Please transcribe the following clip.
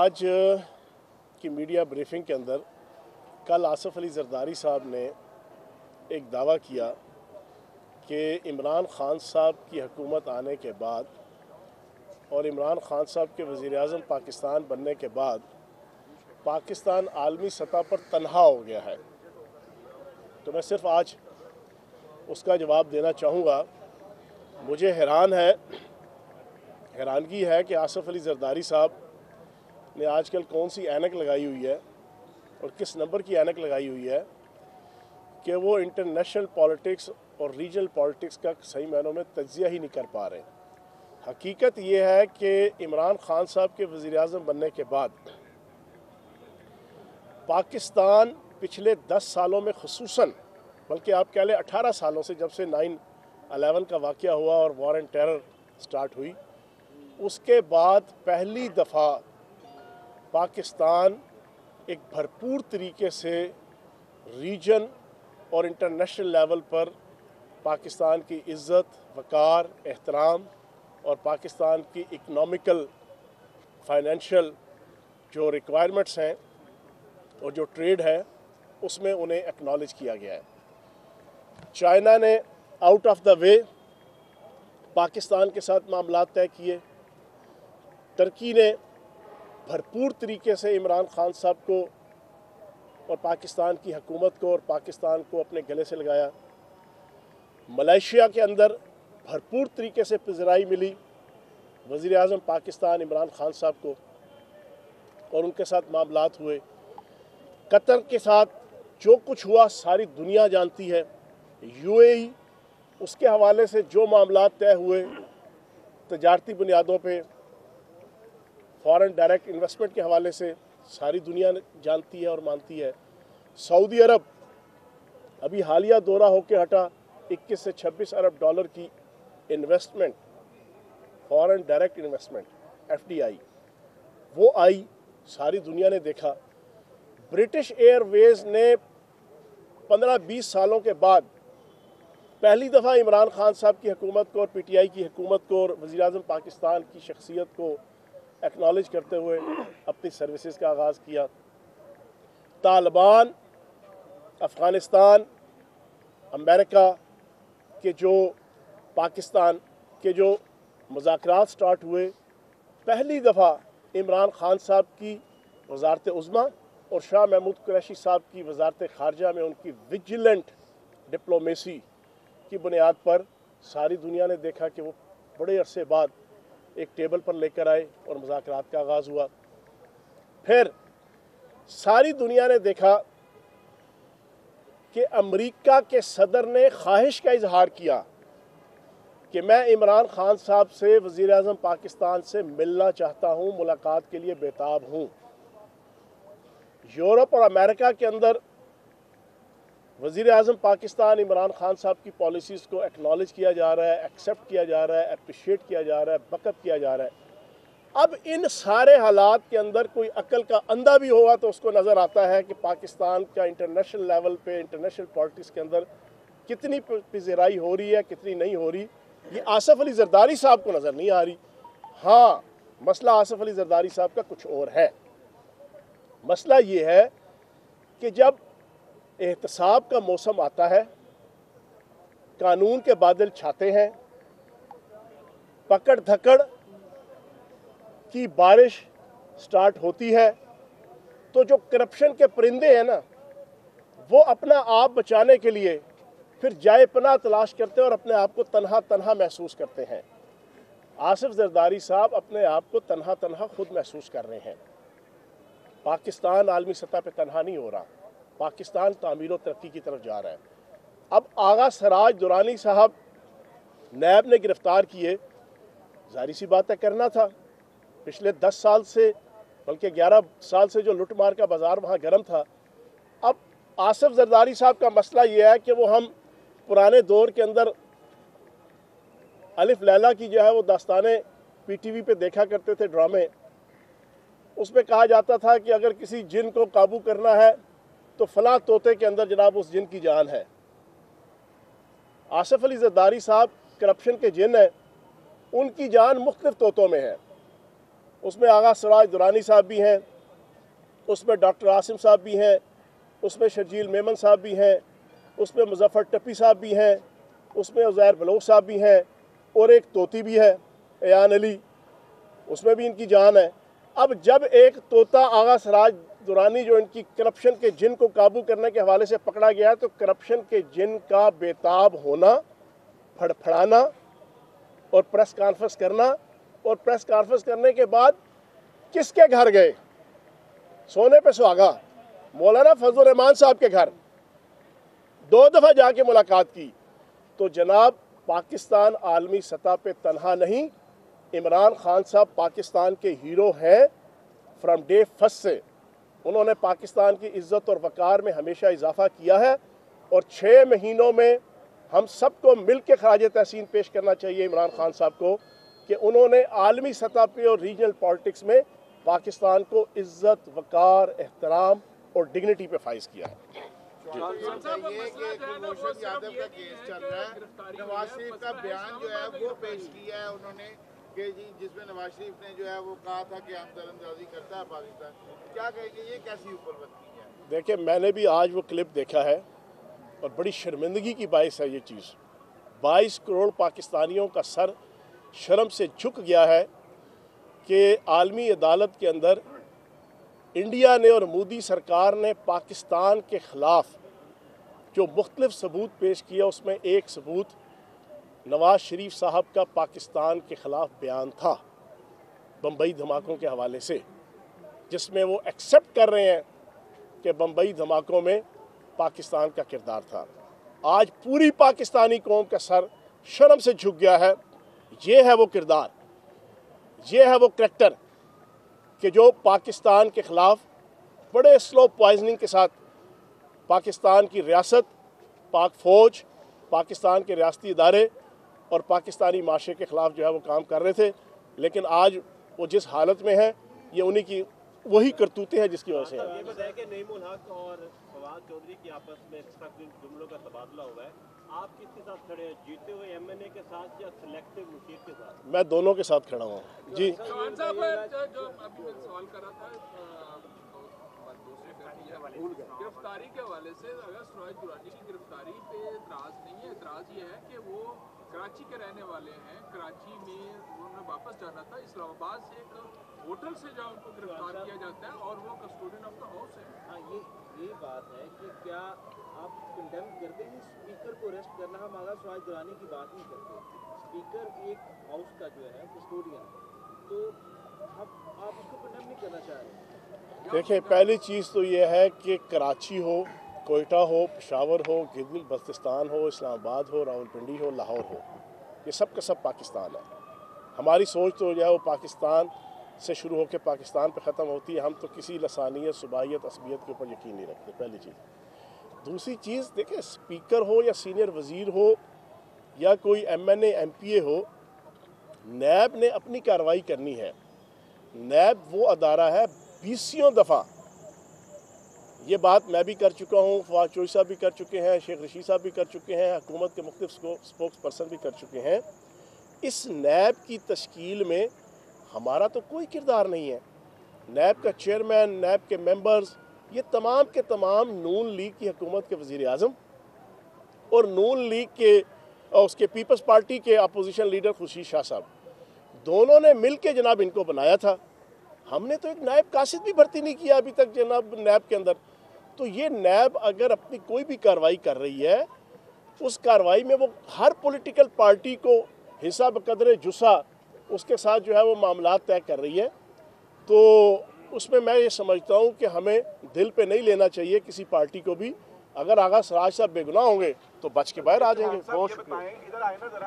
आज की media briefing के अंदर कल आसिफ अली जरदारी साहब ने एक दावा किया कि इमरान खान साहब की हुकूमत आने के बाद और इमरान खान साहब के वज़ीर-ए-आज़म पाकिस्तान बनने के बाद पाकिस्तान आलमी सतह पर तन्हा हो गया है। तो मैं सिर्फ आज उसका जवाब देना चाहूँगा। मुझे हैरानगी है कि आसिफ अली जरदारी साहब ने आजकल कौन सी ऐनक लगाई हुई है और किस नंबर की ऐनक लगाई हुई है कि वो इंटरनेशनल पॉलिटिक्स और रीजनल पॉलिटिक्स का सही मायनों में तज्ज़िया ही नहीं कर पा रहे। हकीकत ये है कि इमरान खान साहब के वज़ीर-ए-आज़म बनने के बाद पाकिस्तान पिछले 10 सालों में ख़ुसूसन, बल्कि आप कह लें 18 सालों से, जब से 9/11 का वाक़या हुआ और वॉर एंड टेरर स्टार्ट हुई, उसके बाद पहली दफ़ा पाकिस्तान एक भरपूर तरीके से रीजन और इंटरनेशनल लेवल पर पाकिस्तान की इज़्ज़त, वक़ार, एहतराम और पाकिस्तान की इकनॉमिकल, फाइनेंशियल जो रिक्वायरमेंट्स हैं और जो ट्रेड है उसमें उन्हें एक्नॉलेज किया गया है। चाइना ने out of the way Pakistan के साथ मामलात तय किए। टर्की ने भरपूर तरीके से इमरान खान साहब को और पाकिस्तान की हुकूमत को और पाकिस्तान को अपने गले से लगाया। मलेशिया के अंदर भरपूर तरीके से पज़िराई मिली वज़ीर-ए-आज़म पाकिस्तान इमरान खान साहब को और उनके साथ मामलात हुए। कतर के साथ जो कुछ हुआ सारी दुनिया जानती है। यूएई, उसके हवाले से जो मामलात तय हुए तजारती बुनियादों पे, फॉरेन डायरेक्ट इन्वेस्टमेंट के हवाले से सारी दुनिया जानती है और मानती है। सऊदी अरब अभी हालिया दौरा होके हटा, 21 से 26 अरब डॉलर की investment, foreign direct investment FDI, वो आई, सारी दुनिया ने देखा। ब्रिटिश एयरवेज़ ने 15-20 सालों के बाद पहली दफ़ा इमरान खान साहब की हुकूमत को और PTI की हुकूमत को और वज़ीर-ए-आज़म पाकिस्तान की शख्सियत को एक्नॉलेज करते हुए अपनी सर्विसेज का आगाज़ किया। तालिबान, अफ़गानिस्तान, अमेरिका के जो पाकिस्तान के जो मुज़ाकरात स्टार्ट हुए, पहली दफ़ा इमरान खान साहब की वज़ारत उज़्मा और शाह महमूद कुरैशी साहब की वज़ारत ख़ारजा में उनकी विजिलेंट डिप्लोमेसी की बुनियाद पर सारी दुनिया ने देखा कि वो बड़े अरसे बाद एक टेबल पर लेकर आए और मुज़ाकरात का आगाज़ हुआ। फिर सारी दुनिया ने देखा कि अमेरिका के सदर ने ख्वाहिश का इजहार किया कि मैं इमरान खान साहब से, वज़ीर-ए-आज़म पाकिस्तान से मिलना चाहता हूँ, मुलाकात के लिए बेताब हूँ। यूरोप और अमेरिका के अंदर वज़ीर-ए-आज़म पाकिस्तान इमरान खान साहब की पॉलिसीज़ को एक्नॉलेज किया जा रहा है, एक्सेप्ट किया जा रहा है, अप्रिशिएट किया जा रहा है, बकअप किया जा रहा है। अब इन सारे हालात के अंदर कोई अक्ल का अंधा भी होगा तो उसको नज़र आता है कि पाकिस्तान का इंटरनेशनल लेवल पे, इंटरनेशनल पॉलिटिक्स के अंदर कितनी पज़िराई हो रही है, कितनी नहीं हो रही, ये आसिफ अली जरदारी साहब को नज़र नहीं आ रही। हाँ, मसला आसिफ अली जरदारी साहब का कुछ और है। मसला ये है कि जब एहतसाब का मौसम आता है, कानून के बादल छाते हैं, पकड़ धकड़ की बारिश स्टार्ट होती है, तो जो करप्शन के परिंदे हैं ना, वो अपना आप बचाने के लिए फिर जाए पनाह तलाश करते हैं और अपने आप को तन्हा तन्हा महसूस करते हैं। आसिफ जरदारी साहब अपने आप को तन्हा तन्हा खुद महसूस कर रहे हैं। पाकिस्तान आलमी सतह पे तन्हा नहीं हो रहा, पाकिस्तान तामीर और तरक्की की तरफ जा रहा है। अब आगा सराज दुरानी साहब नैब ने गिरफ्तार किए, जाहिर सी बात है करना था। पिछले 10 साल से, बल्कि 11 साल से जो लुटमार का बाज़ार वहाँ गर्म था। अब आसिफ जरदारी साहब का मसला ये है कि वो हम पुराने दौर के अंदर अलिफ लैला की जो है वो दास्तानें PTV पे देखा करते थे, ड्रामे। उसमें कहा जाता था कि अगर किसी जिन को काबू करना है तो फलां तोते के अंदर जनाब उस जिन की जान है। आसिफ अली जरदारी साहब करप्शन के जिन हैं, उनकी जान मुख्तलिफ तोतों में है। उसमें आगा सिराज दुरानी साहब भी हैं, उसमें डॉक्टर आसिम साहब भी हैं, उसमें शर्जील मेमन साहब भी हैं, उसमें मुजफ्फर टप्पी साहब भी हैं, उसमें उज़ैर बलोच साहब भी हैं, और एक तोती भी है एयान अली, उसमें भी इनकी जान है। अब जब एक तोता आगा सिराज दुरानी जो इनकी करप्शन के जिन को काबू करने के हवाले से पकड़ा गया है, तो करप्शन के जिन का बेताब होना, फड़फड़ाना और प्रेस कॉन्फ्रेंस करना, और प्रेस कॉन्फ्रेंस करने के बाद किसके घर गए? सोने पे सुहागा, मौलाना फजल रहमान साहब के घर 2 दफ़ा जाके मुलाकात की। तो जनाब, पाकिस्तान आलमी सतह पे तनहा नहीं, इमरान खान साहब पाकिस्तान के हीरो हैं फ्रॉम डे फर्स्ट से। उन्होंने पाकिस्तान की इज़्ज़त और वक़ार में हमेशा इजाफा किया है, और 6 महीनों में हम सबको मिल के खराज तहसीन पेश करना चाहिए इमरान खान साहब को कि उन्होंने आलमी सतह पे और रीजनल पॉलिटिक्स में पाकिस्तान को इज़्ज़त, वक़ार, एहतराम और डिग्निटी पे फाइज किया है। यादव का केस चल रहा है, नवाज शरीफ का बयान जो है वो पेश किया है उन्होंने कि जी, जिसमें नवाज शरीफ ने जो है वो कहा था कि हम दरअंदाजी करता है पाकिस्तान। क्या कहेंगे, ये कैसी ऊपरवती है? देखिए, मैंने भी आज वो क्लिप देखा है और बड़ी शर्मिंदगी की बाइस है ये चीज़। 22 करोड़ पाकिस्तानियों का सर शर्म से झुक गया है कि आलमी अदालत के अंदर इंडिया ने और मोदी सरकार ने पाकिस्तान के ख़िलाफ़ जो मुख्तलिफ सबूत पेश किया, उसमें एक सबूत नवाज शरीफ साहब का पाकिस्तान के ख़िलाफ़ बयान था बम्बई धमाकों के हवाले से, जिसमें वो एक्सेप्ट कर रहे हैं कि बम्बई धमाकों में पाकिस्तान का किरदार था। आज पूरी पाकिस्तानी कौम का सर शर्म से झुक गया है। ये है वो किरदार, ये है वो करैक्टर कि जो पाकिस्तान के ख़िलाफ़ बड़े स्लो पॉइजनिंग के साथ पाकिस्तान की रियासत, पाक फ़ौज, पाकिस्तान के रियासती इदारे और पाकिस्तानी माशरे के ख़िलाफ़ जो है वो काम कर रहे थे। लेकिन आज वो जिस हालत में है, ये उन्हीं की वही करतूतें हैं जिसकी वजह से है। ये बताया कि नईमुल हक और फवाद चौधरी की आपस में एक्स्ट्रा जुमलों का तबादला हुआ है, आप किसके साथ खड़े हैं, जीते हुए एमएनए के साथ या सिलेक्टिव मुशीर के साथ? मैं दोनों के साथ खड़ा हूँ जी। चौहान साहब, जो अभी मैं सवाल कर रहा था गिरफ्तारी के हवाले से, अगर सिराज दुरानी की गिरफ्तारी पे एतराज़ नहीं है, एतराज़ ये है कि वो कराची के रहने वाले हैं, कराची में उन्होंने वापस जाना था, इस्लामाबाद से एक होटल से जहाँ उनको गिरफ्तार किया जाता है और वो कस्टोडियन ऑफ द हाउस है। हाँ, ये बात है कि क्या आप कंडेम करते हैं स्पीकर को अरेस्ट करना? हम अगर सिराज दुरानी की बात नहीं करते, स्पीकर एक हाउस का जो है कस्टोडियन, तो आप उसको कंडेम नहीं करना चाह रहे? देखिए, पहली चीज़ तो ये है कि कराची हो, कोयटा हो, पेशावर हो, गिलगित बल्तिस्तान हो, इस्लामाबाद हो, रावलपिंडी हो, लाहौर हो, ये सब का सब पाकिस्तान है। हमारी सोच तो जो है वो पाकिस्तान से शुरू होकर पाकिस्तान पे ख़त्म होती है। हम तो किसी लसानियत, सुबाहियत, असबियत के ऊपर यकीन नहीं रखते, पहली चीज़। दूसरी चीज़, देखिए, स्पीकर हो या सीनियर वज़ीर हो या कोई एमएनए एमपीए हो, नैब ने अपनी कार्रवाई करनी है। नैब वो अदारा है, 20 दफ़ा ये बात मैं भी कर चुका हूँ, फवाद चौधरी साहब भी कर चुके हैं, शेख रशीद साहब भी कर चुके हैं, हुकूमत के मुख्तलिफ स्पोक्स पर्सन भी कर चुके हैं। इस नैब की तश्कील में हमारा तो कोई किरदार नहीं है। नैब का चेयरमैन, नैब के मेंबर्स, ये तमाम के तमाम नून लीग की हुकूमत के वज़ीर आज़म और नून लीग के उसके पीपल्स पार्टी के अपोजिशन लीडर खुर्शीद शाह साहब, दोनों ने मिल के जनाब इनको बनाया था। हमने तो एक नायब कासिद भी भर्ती नहीं किया अभी तक जनाब नैब के अंदर। तो ये नैब अगर अपनी कोई भी कार्रवाई कर रही है, उस कार्रवाई में वो हर पॉलिटिकल पार्टी को हिस्सा बकदरे जुस्सा उसके साथ जो है वो मामला तय कर रही है। तो उसमें मैं ये समझता हूँ कि हमें दिल पे नहीं लेना चाहिए किसी पार्टी को भी। अगर आगा सिराज साहब बेगुनाह होंगे तो बच के बाहर आ जाएंगे। बहुत शुक्रिया।